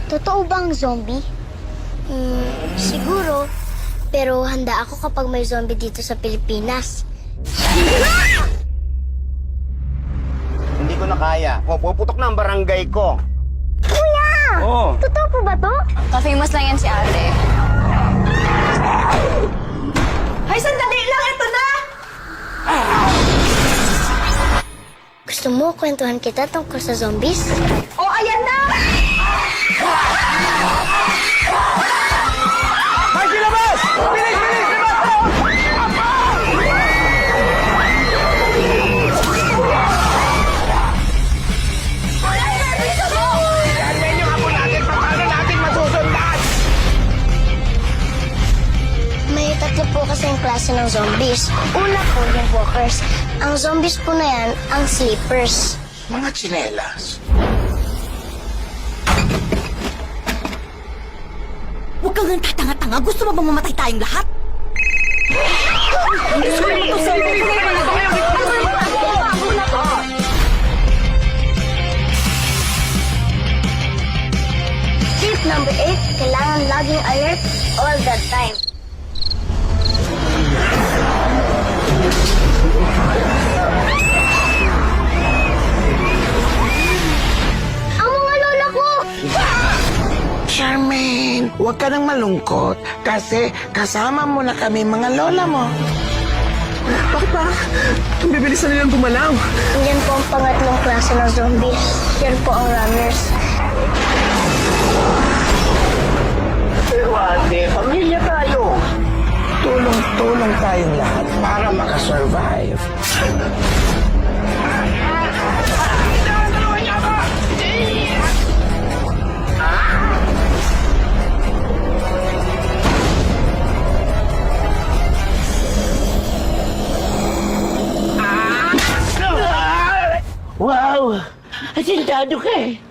Totoo bang zombie? Siguro. Pero handa ako kapag may zombie dito sa Pilipinas. Hindi ko na kaya. Puputok na ang barangay ko. Kuya! Oo. Totoo po ba to? Pa-famous lang yan si ate. Ay, sandali lang! Ito na! Gusto mo kwentuhan kita tungkol sa zombies? Oh, ayan na! Ay, silabas! Bilis! Bilis! Gagawin yung apo natin. Paano natin masusundan? May tatlo po kasing klase ng zombies. Una po yung walkers. Ang zombies po na yan, ang sleepers. Mga tsinelas. Huwag kang nang tatanga-tanga. Gusto mo bang mamatay tayong lahat? Tip number 8, kailangan laging alert all the time. Ang mga lola ko! Charmaine, huwag ka nang malungkot kasi kasama mo na kami mga lola mo. Bakit ba? Ang bibilis na nilang gumalaw. Yan po ang pangatlong klase ng zombies. Yan po ang runners. Pero ate, pamilya tayo. Tulong-tulong tayong lahat para makasurvive. Wow! Asintado ka eh.